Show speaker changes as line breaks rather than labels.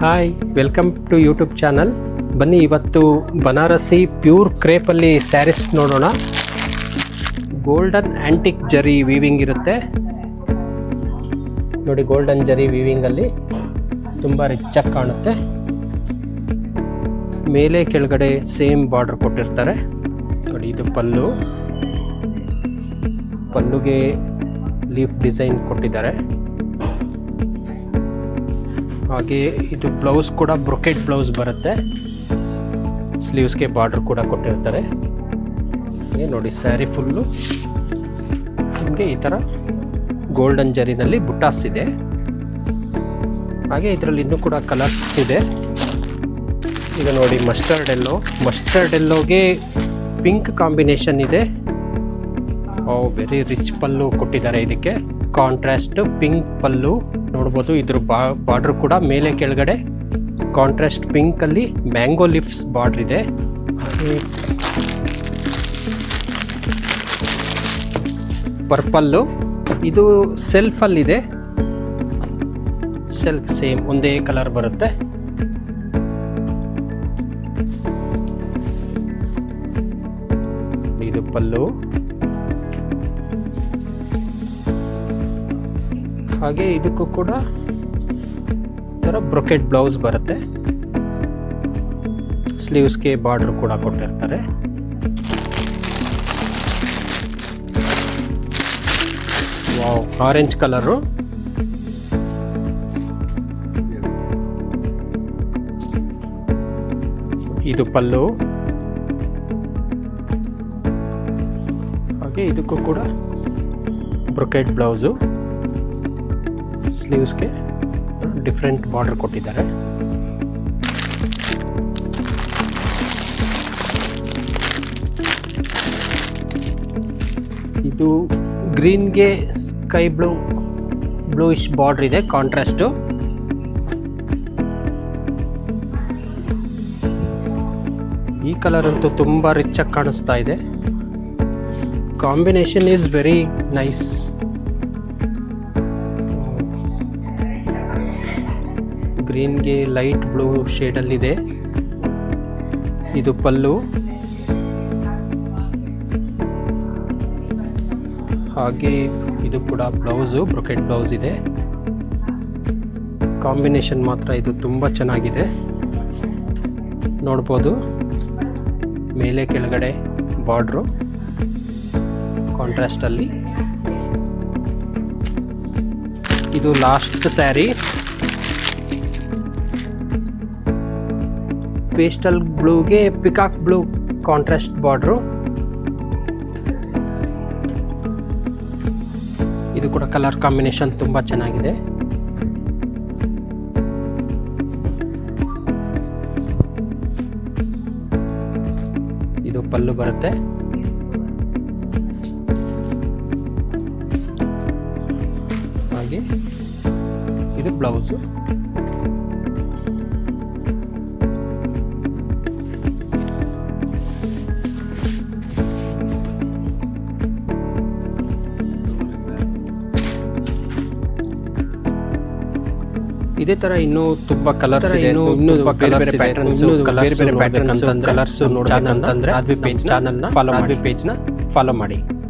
Hi, welcome to YouTube channel. ಬನ್ನಿ, ಇವತ್ತು Banarasi pure ಕ್ರೇಪಲ್ಲಿ saris ನೋಡೋಣ. ಗೋಲ್ಡನ್ ಆ್ಯಂಟಿಕ್ ಜರಿ ವೀವಿಂಗ್ ಇರುತ್ತೆ ನೋಡಿ. ಗೋಲ್ಡನ್ ಜರಿ ವೀವಿಂಗಲ್ಲಿ ತುಂಬ ರಿಚಾಗಿ ಕಾಣುತ್ತೆ. ಮೇಲೆ ಕೆಳಗಡೆ ಸೇಮ್ ಬಾರ್ಡರ್ ಕೊಟ್ಟಿರ್ತಾರೆ ನೋಡಿ. ಇದು ಪಲ್ಲುಗೆ ಲೀಫ್ ಡಿಸೈನ್ ಕೊಟ್ಟಿದ್ದಾರೆ. ಹಾಗೆ ಇದು ಬ್ಲೌಸ್ ಕೂಡ ಬ್ರೊಕೆಟ್ ಬ್ಲೌಸ್ ಬರುತ್ತೆ. ಸ್ಲೀವ್ಸ್ಗೆ ಬಾರ್ಡರ್ ಕೂಡ ಕೊಟ್ಟಿರ್ತಾರೆ. ನೋಡಿ, ಸ್ಯಾರಿ ಫುಲ್ಲು ನಿಮಗೆ ಈ ಥರ ಗೋಲ್ಡನ್ ಜರಿನಲ್ಲಿ ಬುಟ್ಟಾಸ್ ಇದೆ. ಹಾಗೆ ಇದರಲ್ಲಿ ಇನ್ನೂ ಕೂಡ ಕಲರ್ಸ್ ಇದೆ. ಈಗ ನೋಡಿ, ಮಸ್ಟರ್ಡ್ ಎಲ್ಲೋಗೆ ಪಿಂಕ್ ಕಾಂಬಿನೇಷನ್ ಇದೆ. ವೆರಿ ರಿಚ್ ಪಲ್ಲು ಕೊಟ್ಟಿದ್ದಾರೆ. ಇದಕ್ಕೆ ಕಾಂಟ್ರಾಸ್ಟ್ ಪಿಂಕ್ ಪಲ್ಲು ನೋಡ್ಬೋದು. ಇದ್ರ ಬಾರ್ಡರ್ ಕೂಡ ಮೇಲೆ ಕೆಳಗಡೆ ಕಾಂಟ್ರಾಸ್ಟ್ ಪಿಂಕ್ ಅಲ್ಲಿ ಮ್ಯಾಂಗೋ ಲೀಫ್ಸ್ ಬಾರ್ಡರ್ ಇದೆ. ಪರ್ಪಲ್ಲು ಇದು ಸೆಲ್ಫ್ ಅಲ್ಲಿದೆ. ಸೆಲ್ಫ್ ಸೇಮ್ ಒಂದೇ ಕಲರ್ ಬರುತ್ತೆ. ಇದು ಪಲ್ಲು. ಹಾಗೆ ಇದಕ್ಕೂ ಕೂಡ ಥರ ಬ್ರೊಕೆಟ್ ಬ್ಲೌಸ್ ಬರುತ್ತೆ. ಸ್ಲೀವ್ಸ್ಗೆ ಬಾರ್ಡರ್ ಕೂಡ ಕೊಟ್ಟಿರ್ತಾರೆ. Wow, orange colour. ಇದು ಪಲ್ಲು. ಹಾಗೆ ಇದಕ್ಕೂ ಕೂಡ ಬ್ರೊಕೆಟ್ ಬ್ಲೌಸು. ಸ್ಲೀವ್ಸ್ಗೆ ಡಿಫ್ರೆಂಟ್ ಬಾರ್ಡರ್ ಕೊಟ್ಟಿದ್ದಾರೆ. ಇದು ಗ್ರೀನ್ಗೆ ಸ್ಕೈ ಬ್ಲೂಯಿಶ್ ಬಾರ್ಡರ್ ಇದೆ, ಕಾಂಟ್ರಾಸ್ಟು. ಈ ಕಲರ್ ಅಂತೂ ತುಂಬ ರಿಚ್ ಆಗಿ ಕಾಣಿಸ್ತಾ ಇದೆ. Combination is very nice. ಗ್ರೀನ್ಗೆ ಲೈಟ್ ಬ್ಲೂ ಶೇಡಲ್ಲಿದೆ. ಇದು ಪಲ್ಲು. ಹಾಗೆ ಇದು ಕೂಡ ಬ್ಲೌಸು, ಬ್ರೊಕೆಟ್ ಬ್ಲೌಸ್ ಇದೆ. ಕಾಂಬಿನೇಷನ್ ಮಾತ್ರ ಇದು ತುಂಬ ಚೆನ್ನಾಗಿದೆ. ನೋಡ್ಬೋದು, ಮೇಲೆ ಕೆಳಗಡೆ ಬಾರ್ಡ್ರು ಕಾಂಟ್ರಾಸ್ಟಲ್ಲಿ. ಇದು ಲಾಸ್ಟ್ ಸ್ಯಾರಿ. ಪೇಸ್ಟಲ್ ಬ್ಲೂಗೆ ಪಿಕಾಕ್ ಬ್ಲೂ ಕಾಂಟ್ರಾಸ್ಟ್ ಬಾರ್ಡ್ರು. ಇದು ಕೂಡ ಕಲರ್ ಕಾಂಬಿನೇಷನ್ ತುಂಬ ಚೆನ್ನಾಗಿದೆ. ಇದು ಪಲ್ಲು ಬರುತ್ತೆ. ಹಾಗೆ ಇದು ಬ್ಲೌಸು. ಇದೇ ತರ ಇನ್ನೂ ತುಂಬಾ ಕಲರ್ಸ್ ಇದೆ. ಇನ್ನೂ ಬೇರೆ ಬೇರೆ ಪ್ಯಾಟರ್ನ್ಸ್ ಕಲರ್ಸ್ ನೋಡಬೇಕಂತಂದ್ರೆ ಅದ್ವಿ ಪೇಜ್ ಚಾನಲ್ನ ಫಾಲೋ ಮಾಡಿ.